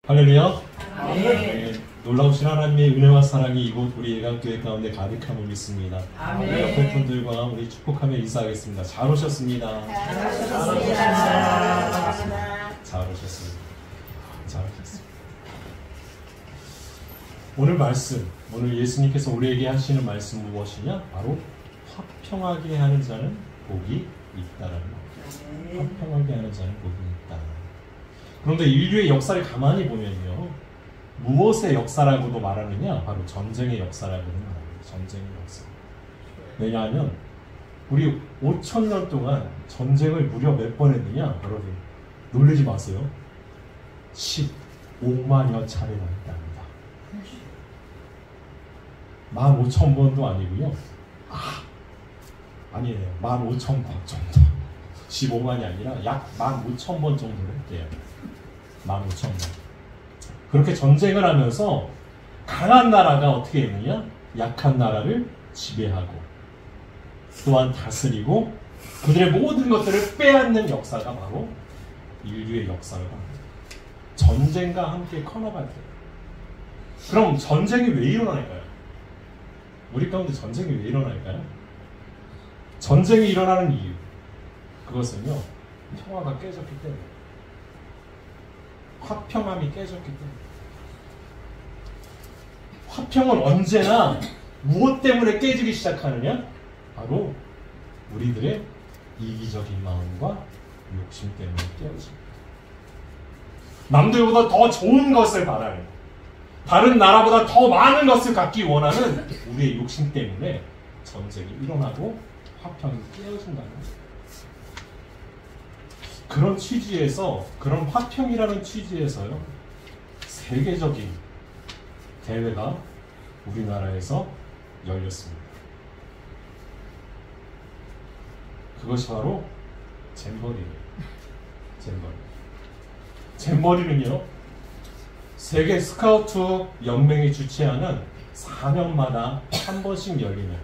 할렐루야. 아멘. 놀라우신 하나님의 은혜와 사랑이 이곳 우리 예감교회 가운데 가득함을 믿습니다. 아멘. 우리 옆에 분들과 우리 축복하며 인사하겠습니다. 잘 오셨습니다. 잘 오셨습니다. 잘 오셨습니다. 잘 오셨습니다. 오늘 말씀, 오늘 예수님께서 우리에게 하시는 말씀 무엇이냐? 바로 화평하게 하는 자는 복이 있다라는 것. 화평하게 하는 자는 복이 있다. 그런데 인류의 역사를 가만히 보면요, 무엇의 역사라고도 말하느냐? 바로 전쟁의 역사라고도 말합니다. 전쟁의 역사. 왜냐하면 우리 5,000년 동안 전쟁을 무려 몇 번 했느냐? 여러분 놀라지 마세요. 15만여 차례나 했답니다. 15,000번도 아니고요. 아니에요. 15,000번 정도. 15만이 아니라 약 15,000번 정도를 했대요. 15,000번. 그렇게 전쟁을 하면서 강한 나라가 어떻게 했느냐? 약한 나라를 지배하고 또한 다스리고 그들의 모든 것들을 빼앗는 역사가 바로 인류의 역사라고 합니다. 전쟁과 함께 커나갈 때. 그럼 전쟁이 왜 일어날까요? 우리 가운데 전쟁이 왜 일어날까요? 전쟁이 일어나는 이유, 그것은요, 평화가 깨졌기 때문에, 화평함이 깨졌기 때문에. 화평은 언제나 무엇 때문에 깨지기 시작하느냐? 바로 우리들의 이기적인 마음과 욕심 때문에 깨어집니다. 남들보다 더 좋은 것을 바라는, 다른 나라보다 더 많은 것을 갖기 원하는 우리의 욕심 때문에 전쟁이 일어나고 화평이 깨어진다는 거죠. 그런 취지에서, 그런 화평이라는 취지에서요, 세계적인 대회가 우리나라에서 열렸습니다. 그것이 바로 잼버리예요. 잼버리. 잼버리는요, 세계 스카우트 연맹이 주최하는 4년마다 한 번씩 열리는,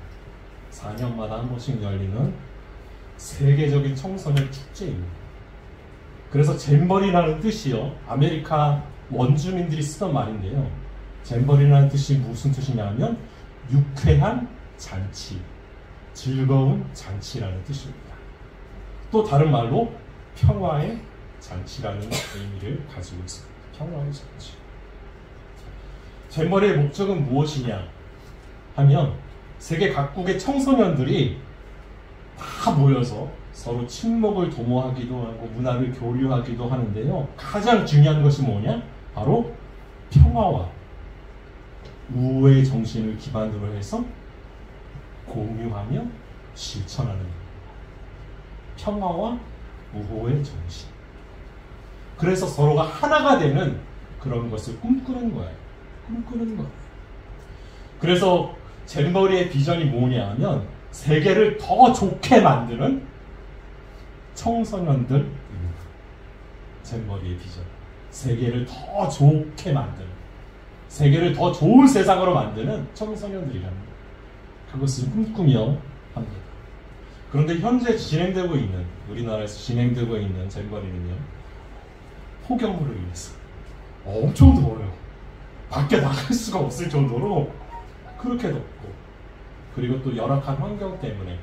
4년마다 한 번씩 열리는 세계적인 청소년 축제입니다. 그래서 잼버리라는 뜻이요, 아메리카 원주민들이 쓰던 말인데요, 잼버리라는 뜻이 무슨 뜻이냐면 유쾌한 잔치, 즐거운 잔치라는 뜻입니다. 또 다른 말로 평화의 잔치라는 의미를 가지고 있습니다. 평화의 잔치. 잼버리의 목적은 무엇이냐 하면 세계 각국의 청소년들이 다 모여서 서로 친목을 도모하기도 하고 문화를 교류하기도 하는데요, 가장 중요한 것이 뭐냐? 바로 평화와 우호의 정신을 기반으로 해서 공유하며 실천하는 겁니다. 평화와 우호의 정신. 그래서 서로가 하나가 되는 그런 것을 꿈꾸는 거예요. 꿈꾸는 거예요. 그래서 잼버리의 비전이 뭐냐 하면 세계를 더 좋게 만드는 청소년들입니다. 잼버리의 비전. 세계를 더 좋게 만드는, 세계를 더 좋은 세상으로 만드는 청소년들이랍니다. 그것을 꿈꾸며 합니다. 그런데 현재 진행되고 있는, 우리나라에서 진행되고 있는 잼버리는요, 폭염으로 인해서 엄청 더워요. 밖에 나갈 수가 없을 정도로 그렇게 덥고, 그리고 또 열악한 환경 때문에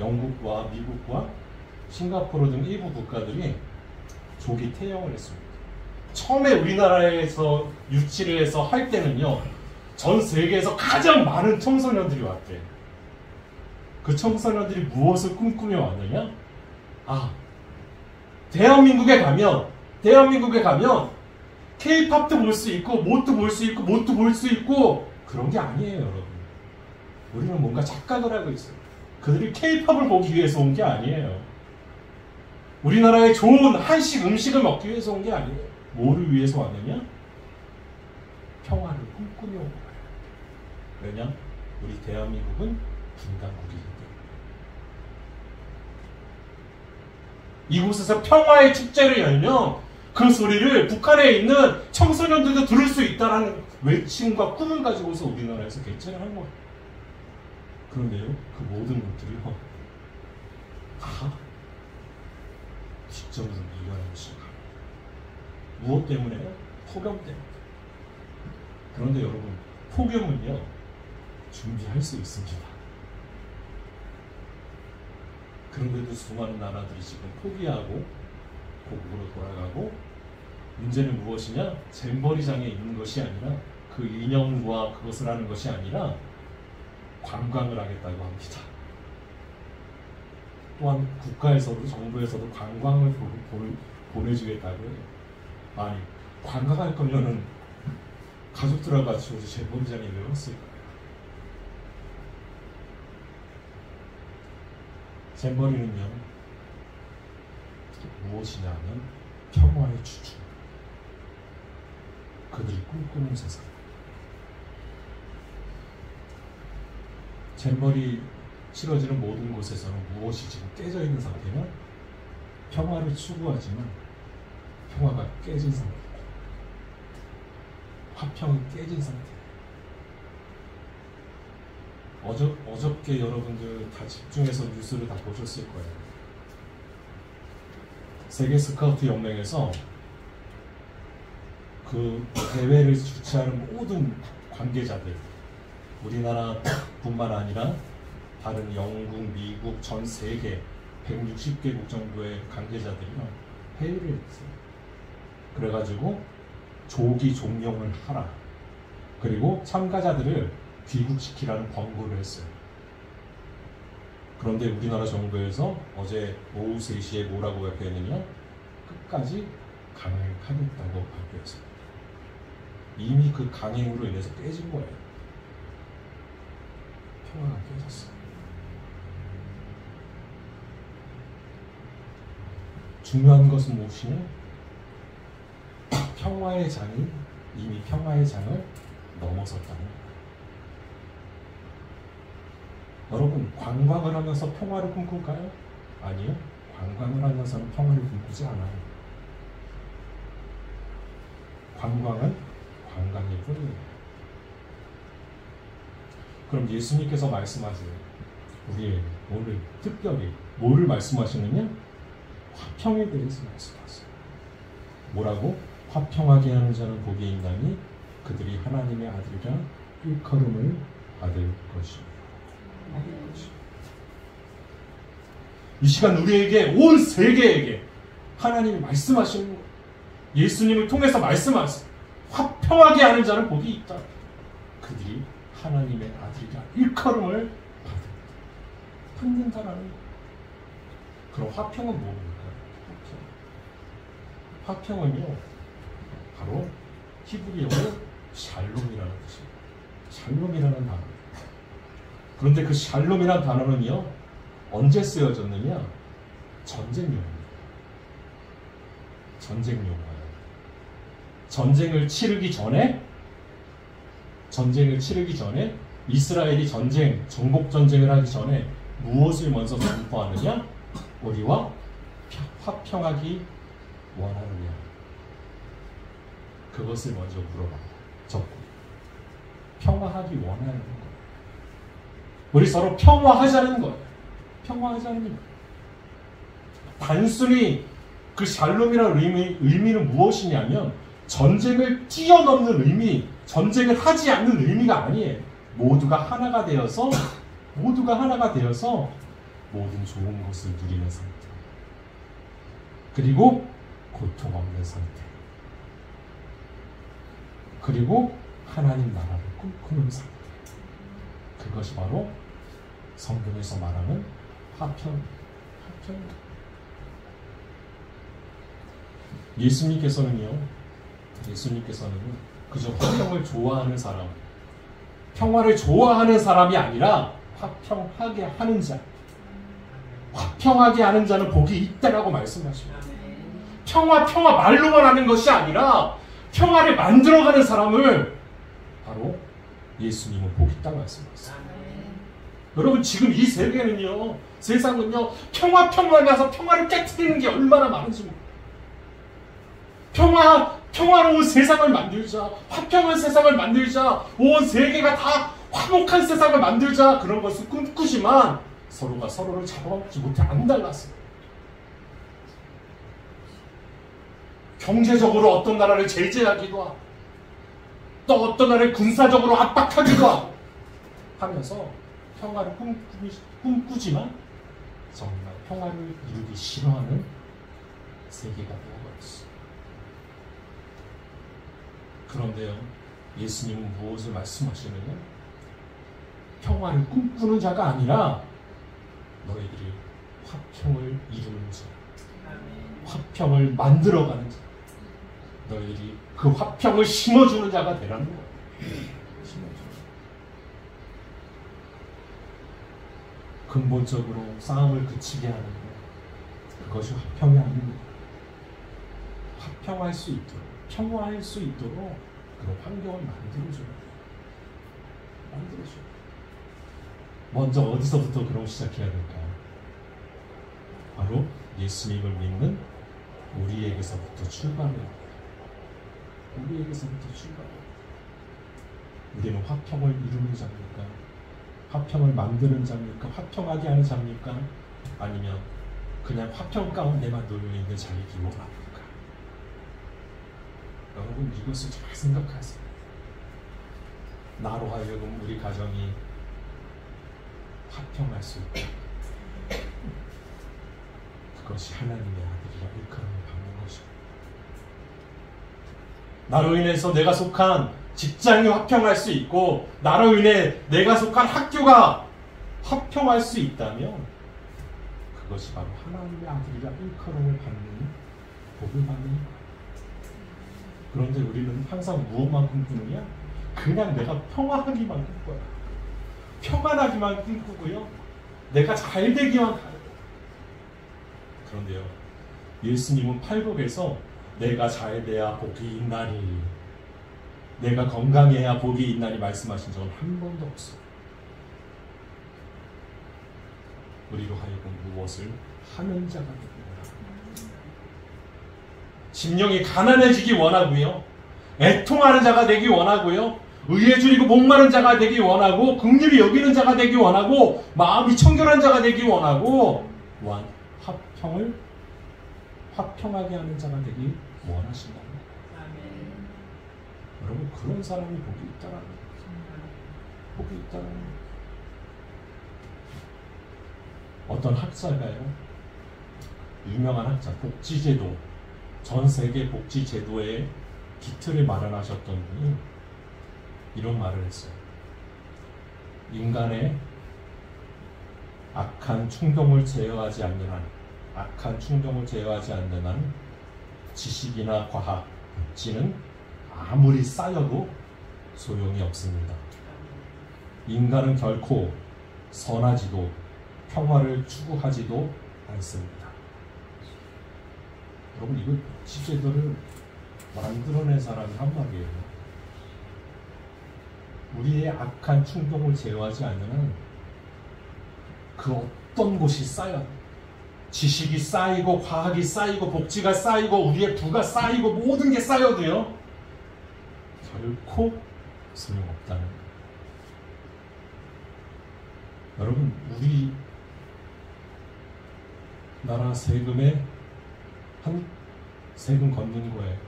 영국과 미국과 싱가포르 등 일부 국가들이 조기 퇴영을 했습니다. 처음에 우리나라에서 유치를 해서 할 때는요, 전 세계에서 가장 많은 청소년들이 왔대. 그 청소년들이 무엇을 꿈꾸며 왔느냐? 대한민국에 가면 K-팝도 볼 수 있고, 뭣도 볼 수 있고, 뭣도 볼 수 있고, 그런 게 아니에요, 여러분. 우리는 뭔가 착각을 하고 있어요. 그들이 K-팝을 보기 위해서 온 게 아니에요. 우리나라의 좋은 한식 음식을 먹기 위해서 온 게 아니에요. 뭐를 위해서 왔느냐? 평화를 꿈꾸며 온 거예요. 왜냐? 우리 대한민국은 분단국이기 때문에. 이곳에서 평화의 축제를 열면 그 소리를 북한에 있는 청소년들도 들을 수 있다는 외침과 꿈을 가지고서 우리나라에서 개최를 한 거예요. 그런데요, 그 모든 것들이요, 다 뒷전에서 밀려나기 시작합니다. 무엇 때문에요? 폭염 때문에. 그런데 여러분, 폭염은요, 준비할 수 있습니다. 그런데도 수많은 나라들이 지금 포기하고 고국으로 돌아가고, 문제는 무엇이냐? 잼버리장에 있는 것이 아니라, 그 인형과 그것을 하는 것이 아니라 관광을 하겠다고 합니다. 또한 국가에서도 정부에서도 관광을 보내주겠다고 해요. 아니, 관광할 거면은 가족들하고 같이 오지 잼버리장에 왜 왔을까요? 잼버리는요, 무엇이냐면 평화의 주주, 그들이 꿈꾸는 세상. 잼버리 치러지는 모든 곳에서는 무엇이 지금 깨져 있는 상태냐? 평화를 추구하지만 평화가 깨진 상태, 화평이 깨진 상태. 어저께 여러분들 다 집중해서 뉴스를 다 보셨을 거예요. 세계 스카우트 연맹에서 그 대회를 주최하는 모든 관계자들, 우리나라뿐만 아니라 다른 영국, 미국, 전 세계 160개국 정도의 관계자들이랑 회의를 했어요. 그래가지고 조기 종용을 하라. 그리고 참가자들을 귀국시키라는 권고를 했어요. 그런데 우리나라 정부에서 어제 오후 3시에 뭐라고 발표했느냐? 끝까지 강행하겠다고 발표했습니다. 이미 그 강행으로 인해서 깨진 거예요. 평화가 깨졌어요. 중요한 것은 무엇이냐? 평화의 장이 이미 평화의 장을 넘어섰다는 거예요. 여러분, 관광을 하면서 평화를 꿈꿀까요? 아니요. 관광을 하면서는 평화를 꿈꾸지 않아요. 관광은 관광일 뿐이에요. 그럼 예수님께서 말씀하세요. 우리에게 오늘 특별히 뭐를 말씀하시느냐? 화평에 대해서 말씀하세요. 뭐라고? 화평하게 하는 자는 복이 있나니 그들이 하나님의 아들이라 일컬음을 받을 것입니다. 이 시간 우리에게, 온 세계에게 하나님이 말씀하시는 거예요. 예수님을 통해서 말씀하세요. 화평하게 하는 자는 복이 있다. 그들이 하나님의 아들이라 일컬음을 받는다라는 거예요. 그럼 화평은 뭡니까? 화평은요, 바로 히브리어로 샬롬이라는 뜻입니다. 샬롬이라는 단어. 그런데 그 샬롬이라는 단어는요, 언제 쓰여졌느냐? 전쟁용입니다. 전쟁용어예요. 전쟁을 치르기 전에 이스라엘이 정복 전쟁을 하기 전에 무엇을 먼저 선포하느냐? 우리와 화평하기 원하느냐? 그것을 먼저 물어봐. 적고 평화하기 원하는 거예요. 우리 서로 평화하자는 거예요. 평화하자는 거예요. 단순히 그 샬롬이라는 의미는 무엇이냐면 전쟁을 뛰어넘는 의미, 전쟁을 하지 않는 의미가 아니에요. 모두가 하나가 되어서 모든 좋은 것을 누리는 상태. 그리고 고통 없는 상태. 그리고 하나님 나라를 꿈꾸는 상태. 그것이 바로 성경에서 말하는 화평입니다. 예수님께서는요, 그저 화평을 좋아하는 사람, 평화를 좋아하는 사람이 아니라 화평하게 하는 자, 화평하게 하는 자는 복이 있다라고 말씀하십니다. 평화 말로만 하는 것이 아니라 평화를 만들어가는 사람을 바로 예수님은 복이 있다고 말씀하셨어요. 여러분, 지금 이 세계는요, 세상은요, 평화가서 평화를 깨트리는 게 얼마나 많은지 모르겠어요. 평화로운 세상을 만들자, 화평한 세상을 만들자, 온 세계가 다 화목한 세상을 만들자, 그런 것을 꿈꾸지만 서로가 서로를 잡아먹지 못해 안 달랐어요. 경제적으로 어떤 나라를 제재하기도 하고 또 어떤 나라를 군사적으로 압박하기도 하고 하면서 평화를 꿈꾸지만 정말 평화를 이루기 싫어하는 세계가 되어버렸어. 그런데요, 예수님은 무엇을 말씀하시느냐? 평화를 꿈꾸는 자가 아니라 너희들이 화평을 이루는 자, 화평을 만들어가는 자, 너희들이 그 화평을 심어주는 자가 되라는 거예요. 근본적으로 싸움을 그치게 하는 것, 그것이 화평이 아닙니다. 화평할 수 있도록, 평화할 수 있도록 그런 환경을 만들어줘야 돼요. 만들어줘야 돼요. 먼저 어디서부터 그럼 시작해야 될까요? 바로 예수님을 믿는 우리에게서부터 출발해야 돼요. 우리에게서부터 출발해야 돼요. 우리는 화평을 이루는 자입니까? 화평을 만드는 자입니까? 화평하게 하는 자입니까? 아니면 그냥 화평 가운데만 놓여있는 자이기 원합니까? 여러분, 이것을 잘 생각하세요. 나로 하여금 우리 가정이 화평할 수 있다. 그것이 하나님의 아들이라 일컬음을 받는 것입니다. 나로 인해서 내가 속한 직장이 화평할 수 있고 나로 인해 내가 속한 학교가 화평할 수 있다면 그것이 바로 하나님의 아들이라 일컬음을 받는 복을 받는 것. 그런데 우리는 항상 무엇만 꿈꾸느냐? 그냥 내가 평화하기만 꿈꿔요. 평안하기만 꿈꾸고요. 내가 잘 되기만 바라요. 그런데요, 예수님은 팔복에서 내가 잘 돼야 복이 있나니, 내가 건강해야 복이 있나니 말씀하신 적은 한 번도 없어요. 우리로 하여금 무엇을 하는 자가 되기 원합니다. 심령이 가난해지기 원하고요. 애통하는 자가 되기 원하고요. 의에 줄이고 목마른 자가 되기 원하고 긍휼히 여기는 자가 되기 원하고 마음이 청결한 자가 되기 원하고 또한 화평하게 하는 자가 되기 원하신다. 여러분, 그런 사람이 복이 있다라는 거예요. 복이 있다라는 거예요. 어떤 학자가요, 유명한 학자, 복지제도, 전 세계 복지제도의 기틀을 마련하셨던 분이 이런 말을 했어요. 인간의 악한 충동을 제어하지 않는 한, 지식이나 과학, 복지는 아무리 쌓여도 소용이 없습니다. 인간은 결코 선하지도 평화를 추구하지도 않습니다. 여러분, 이거 복지제도를 만들어낸 사람이 한 말이에요. 우리의 악한 충동을 제어하지 않는 한 그 어떤 곳이 쌓여, 지식이 쌓이고 과학이 쌓이고 복지가 쌓이고 우리의 부가 쌓이고 모든 게 쌓여도요, 결코 소용없다는 거예요. 여러분, 우리 나라 세금의 세금 걷는 거에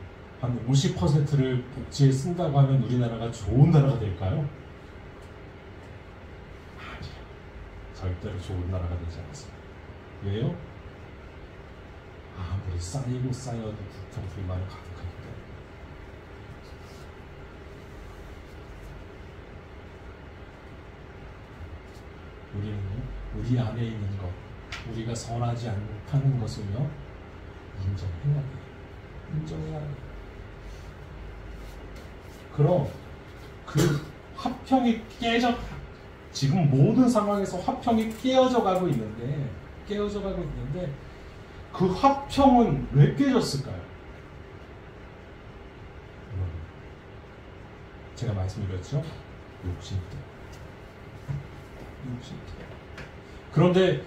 한 50%를 복지에 쓴다고 하면 우리나라가 좋은 나라가 될까요? 아니요. 절대로 좋은 나라가 되지 않습니다. 왜요? 아무리 쌓이고 쌓여도 불평불만은 가득하기 때문에. 우리는요, 우리 안에 있는 것, 우리가 선하지 않다는 것을요, 인정해야 돼요. 인정해야 돼요. 그럼 그 화평이 지금 모든 상황에서 화평이 깨어져 가고 있는데 그 화평은 왜 깨졌을까요? 제가 말씀드렸죠? 욕심 때문에. 그런데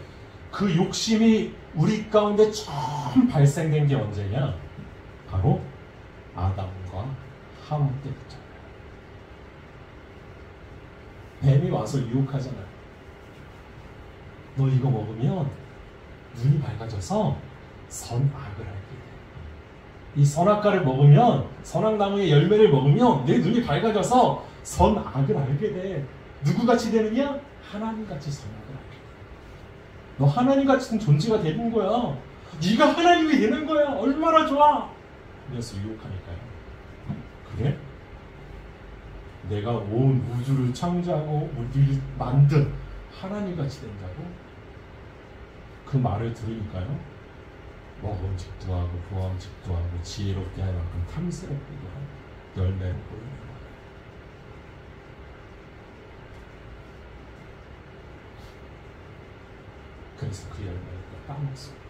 그 욕심이 우리 가운데 처음 발생된 게 언제냐? 바로 아담과 하와 때부터. 뱀이 와서 유혹하잖아요. 너 이거 먹으면 눈이 밝아져서 선악을 알게 돼. 이 선악과를 먹으면, 선악나무의 열매를 먹으면 내 눈이 밝아져서 선악을 알게 돼. 누구같이 되느냐? 하나님같이 선악을 알게 돼. 너 하나님 같은 존재가 되는 거야. 네가 하나님이 되는 거야. 얼마나 좋아. 그래서 유혹하니까요. 그래? 내가 온 우주를 창조하고 우리를 만든 하나님같이 된다고? 그 말을 들으니까요. 먹음직도 하고 보암직도 하고 지혜롭게 할 만큼 탐스럽기도 하고 열매를 보이는 거예요. 그래서 그 열매를 따먹습니다.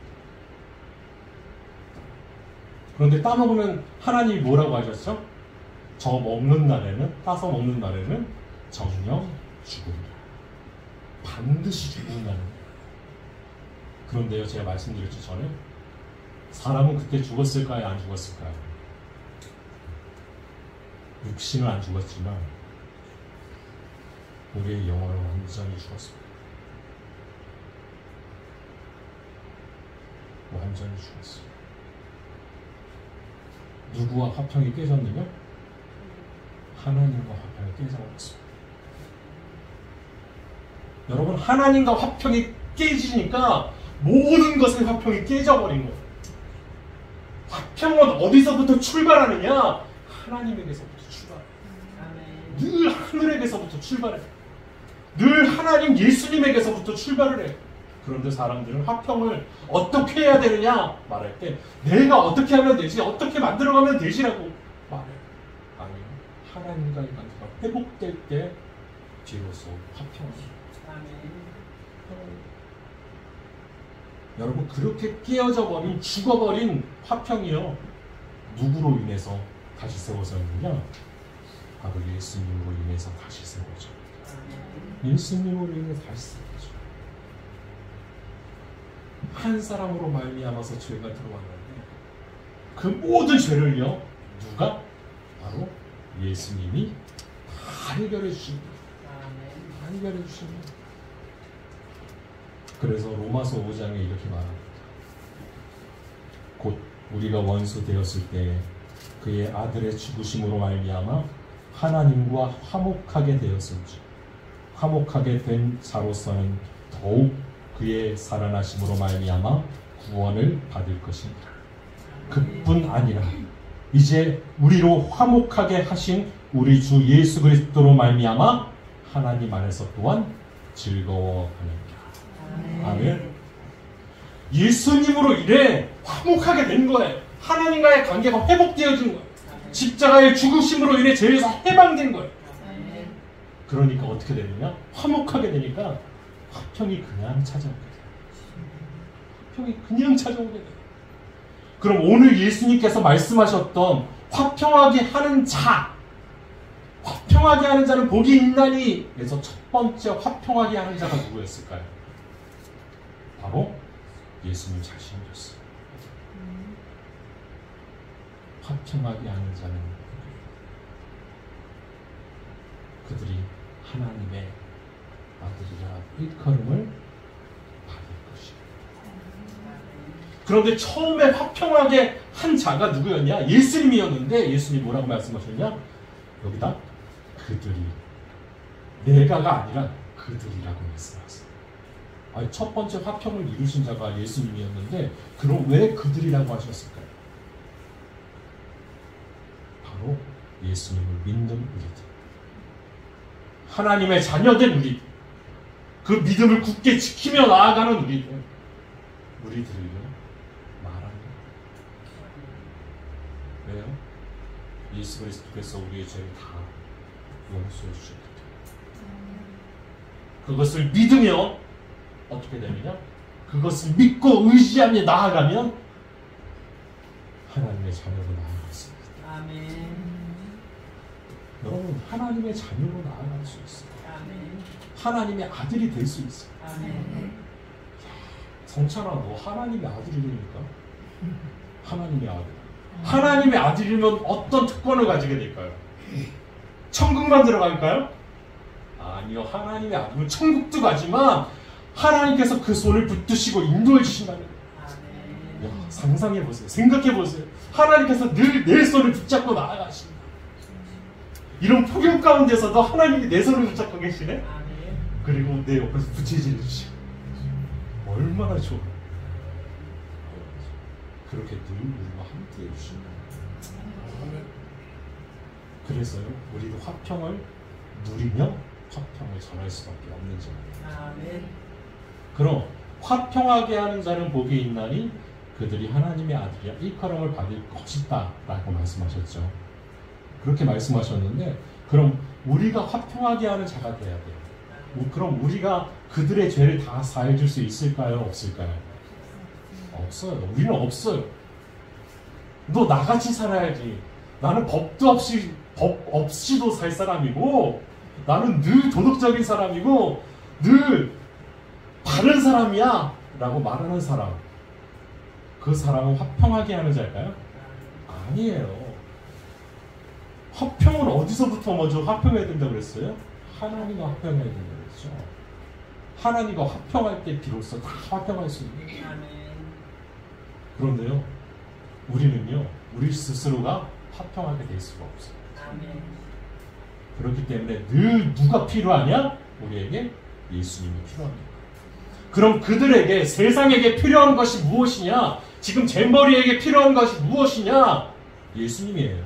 그런데 따먹으면 하나님이 뭐라고 하셨죠? 저 먹는 날에는, 따서 먹는 날에는 정령 죽으리라. 반드시 죽는다는 거예요. 그런데요, 제가 말씀드렸죠, 전에 사람은 그때 죽었을까요? 안 죽었을까요? 육신은 안 죽었지만 우리의 영혼은 완전히 죽었습니다. 완전히 죽었어요. 누구와 화평이 깨졌느냐? 하나님과 화평이 깨져버렸습니다. 여러분, 하나님과 화평이 깨지니까 모든 것의 화평이 깨져버린 거예요. 화평은 어디서부터 출발하느냐? 하나님에게서부터 출발해요. 늘 하늘에게서부터 출발해요. 늘 하나님 예수님에게서부터 출발을 해요. 그런데 사람들은 화평을 어떻게 해야 되느냐 말할 때 내가 어떻게 하면 되지? 어떻게 만들어가면 되지라고 말해요. 아니요. 하나님과의 관계가 회복될 때 비로소 화평이. 여러분, 그렇게 깨어져 버린, 죽어버린 화평이요, 누구로 인해서 다시 세워졌느냐? 바로 예수님으로 인해서 다시 세워져. 예수님으로 인해서 다시 세워져. 한 사람으로 말미암아서 죄가 들어왔는데 그 모든 죄를요, 누가? 바로 예수님이 다 해결해 주십니다. 다 해결해 주십니다. 그래서 로마서 5장에 이렇게 말합니다. 곧 우리가 원수 되었을 때 그의 아들의 죽으심으로 말미암아 하나님과 화목하게 되었을지 화목하게 된 자로서는 더욱 그의 살아나심으로 말미암아 구원을 받을 것입니다. 그뿐 아니라 이제 우리로 화목하게 하신 우리 주 예수 그리스도로 말미암아 하나님 안에서 또한 즐거워하는 아멘. 예수님으로 인해 화목하게 된 거예요. 하나님과의 관계가 회복되어진 거예요. 십자가의 죽으심으로 인해 죄에서 해방된 거예요. 그러니까 어떻게 되느냐? 화목하게 되니까 화평이 그냥 찾아오게 돼요. 화평이 그냥 찾아오게 돼요. 그럼 오늘 예수님께서 말씀하셨던 화평하게 하는 자, 화평하게 하는 자는 복이 있나니 에서 첫 번째 화평하게 하는 자가 누구였을까요? 바로 예수님 자신이었어요. 화평하게 하는 자는 그들이 하나님의 아들이라 일컬음을 받을 것이다. 그런데 처음에 화평하게 한 자가 누구였냐? 예수님이었는데 예수님이 뭐라고 말씀하셨냐? 여기다 그들이, 내가가 아니라 그들이라고 말씀하셨어요. 아니, 첫 번째 화평을 이루신 자가 예수님이었는데 그럼 왜 그들이라고 하셨을까요? 바로 예수님을 믿는 우리들, 하나님의 자녀된 우리들, 그 믿음을 굳게 지키며 나아가는 우리들을요 말합니다. 왜요? 예수 그리스도께서 우리의 죄를 다 용서해 주셨기 때문에. 그것을 믿으며 어떻게 되느냐? 그것을 믿고 의지하며 나아가면 하나님의 자녀로 나아갈 수 있습니다. 아멘. 여러분, 하나님의 자녀로 나아갈 수 있어요. 아멘. 하나님의 아들이 될 수 있어요. 아멘. 성찬아, 너 하나님의 아들이니까. 하나님의 아들. 하나님의 아들이면 어떤 특권을 가지게 될까요? 천국만 들어갈까요? 아니요. 하나님의 아들은 천국도 가지만 하나님께서 그 손을 붙드시고 인도해 주신다는 거예요. 상상해 보세요. 생각해 보세요. 하나님께서 늘 내 손을 붙잡고 나아가십니다. 이런 폭염 가운데서도 하나님이 내 손을 붙잡고 계시네. 그리고 내 옆에서 부채질해 주시고 얼마나 좋아. 그렇게 늘 우리와 함께 해주십니다. 그래서요, 우리도 화평을 누리며 화평을 전할 수밖에 없는 자입니다. 그럼 화평하게 하는 자는 복이 있나니 그들이 하나님의 아들이야 일컬음을 받을 것이다 라고 말씀하셨죠. 그렇게 말씀하셨는데, 그럼 우리가 화평하게 하는 자가 돼야 돼요. 그럼 우리가 그들의 죄를 다 사해줄 수 있을까요? 없을까요? 없어요. 우리는 없어요. 너 나같이 살아야지. 나는 법 없이도 살 사람이고, 나는 늘 도덕적인 사람이고, 늘 바른 사람이야 라고 말하는 사람, 그 사람은 화평하게 하는 자일까요? 아니에요. 화평은 어디서부터 먼저 화평해야 된다고 그랬어요? 하나님과 화평해야 된다고 그랬죠. 하나님과 화평할 때 비로소 다 화평할 수 있는 거예요. 그런데요, 우리는요, 우리 스스로가 화평하게 될 수가 없어요. 그렇기 때문에 늘 누가 필요하냐? 우리에게 예수님이 필요합니다. 그럼 그들에게, 세상에게 필요한 것이 무엇이냐? 지금 잼버리에게 필요한 것이 무엇이냐? 예수님이에요.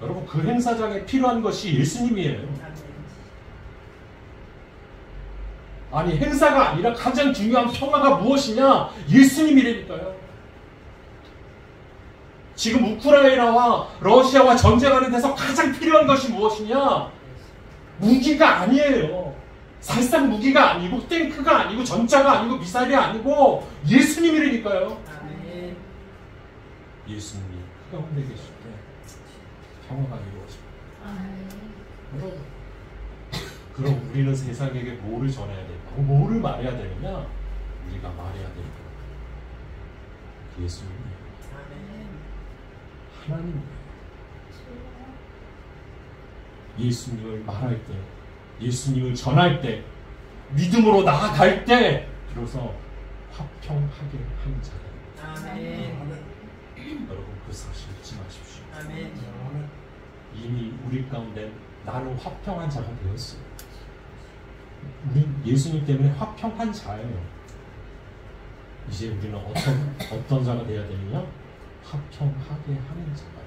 여러분, 그 행사장에 필요한 것이 예수님이에요. 아니, 행사가 아니라 가장 중요한 평화가 무엇이냐? 예수님이라니까요. 지금 우크라이나와 러시아와 전쟁하는 데서 가장 필요한 것이 무엇이냐? 무기가 아니에요. 사실상 무기가 아니고, 탱크가 아니고, 전차가 아니고, 미사일이 아니고 예수님이라니까요. 예수님이 그 가운데 계실 때 평화가 이루어집니다. 여러분, 그럼 우리는 세상에게 뭐를 전해야 될까? 뭐를 말해야 되느냐? 우리가 말해야 될 것. 예수님이에요. 하나님이에요. 예수님을 말할 때, 예수님을 전할 때, 믿음으로 나아갈 때 비로소 화평하게 하는 자입니다. 여러분, 그 사실 잊지 마십시오. 이미 우리 가운데 나는 화평한 자가 되었어요. 우리 예수님 때문에 화평한 자예요. 이제 우리는 어떤 자가 되어야 되느냐? 화평하게 하는 자가.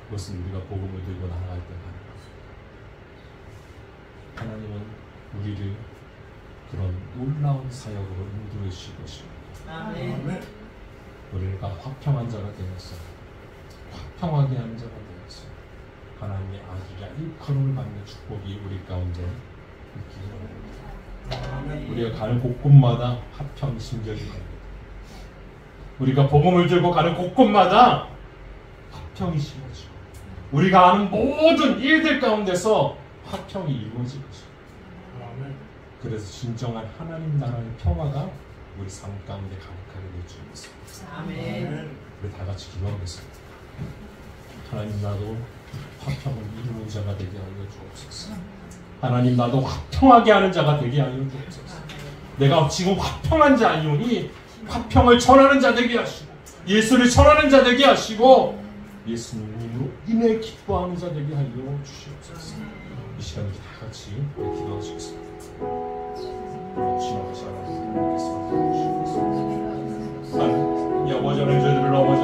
그것은 우리가 복음을 들고 나아갈 때 가능합니다. 하나님은 우리를 그런 놀라운 사역으로 인도해 주실 것입니다. 우리가 화평한 자가 되었어요. 화평하게 하는 자가 되었어요. 하나님의 아들이라 일컬음을 받는 축복이 우리 가운데 있기를 바랍니다. 우리가 가는 곳곳마다 화평 심겨질 겁니다. 우리가 복음을 들고 가는 곳곳마다 화평이 심어지고, 우리가 하는 모든 일들 가운데서 화평이 이루어질 것입니다. 그래서 진정한 하나님 나라의 평화가 우리 삶 가운데 가득하게 될 줄 믿습니다. 우리 다 같이 기도하겠습니다. 하나님, 나도 화평을 이루는 자가 되게 하여 주옵소서. 하나님, 나도 화평하게 하는 자가 되게 하여 주옵소서. 내가 지금 화평한 자 아니오니 화평을 전하는 자 되게 하시고, 예수를 전하는 자 되게 하시고, 예수님으로 인해 기뻐하는 자 되게 하여 주시옵소서. 이 시간에 다 같이 기도하시겠습니다. 하나님 아버지, 하나님 저희들을 아버지,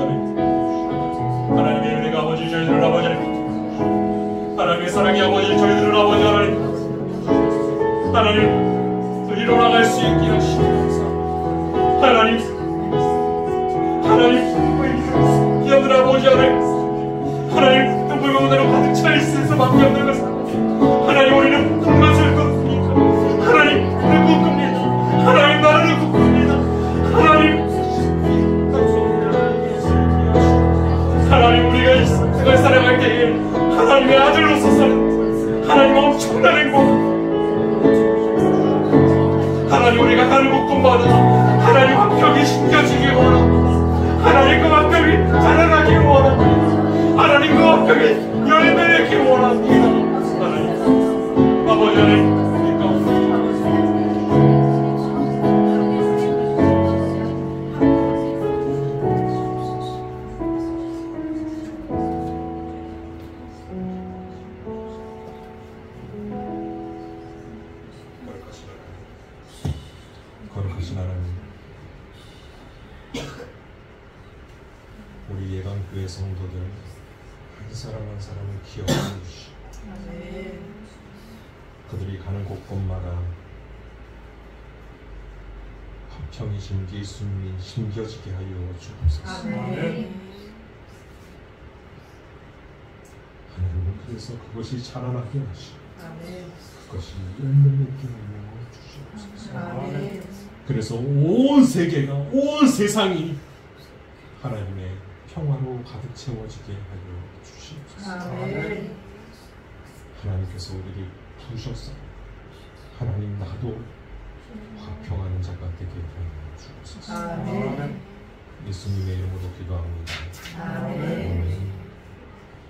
하나님의 은혜가 아버지 저희들을 아버지, 하나님의 사랑이 아버지 저희들을 아버지, 하나님 우리로 나갈 수 있게 하시옵소서. 하나님 이 아들 아버지, 하나님 눈물 가운데로 가득 차 있을 수밖에 없는 것은, 하나님 우리는 꿈것을 꿉니까? 하나님 우리는 꿈꿉니다. 하나님 나를 꿈꿉니다. 하나님 우리가 이 세상을 살아갈 때에 하나님의 아들로서 사는 하나님 엄청난 행복, 하나님 우리가 가는 곳 세계당 교회 성도들 한 사람 한 사람을 기억해 주시고 그들이 가는 곳곳마다 화평이신 예수님이 심겨지게 하여 주옵소서. 하나님, 그래서 그것이 자라나게 하시고 그것이 열매 맺게 하여 주시옵소서. 그래서 온 세계가, 온 세상이 하나님의 평화로 가득 채워지게 하여 주시옵소서. 하나님께서 우리를 부셔서 하나님 나도 화평하는 자가 되게 하여 주옵소서. 예수님의 이름으로 기도합니다.